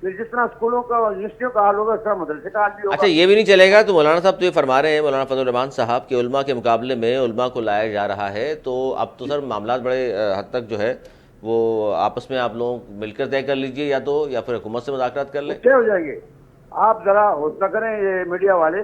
پھر جس طرح اسکولوں کا اور یونیورسٹیوں کا حال ہوگا، اس طرح مدرسے کا حال بھی ہوگا۔ اچھا، یہ بھی نہیں چلے گا تو مولانا صاحب تو یہ فرما رہے ہیں، مولانا فضل الرحمان صاحب، کہ علماء کے مقابلے میں علماء کو لایا جا رہا ہے، تو اب تو سر معاملات بڑے حد تک جو ہے وہ آپس میں آپ لوگ مل کر طے کر لیجئے، یا پھر حکومت سے مذاکرات کر لیں۔ طے ہو جائیں گے۔ آپ ذرا حوصلہ کریں، یہ میڈیا والے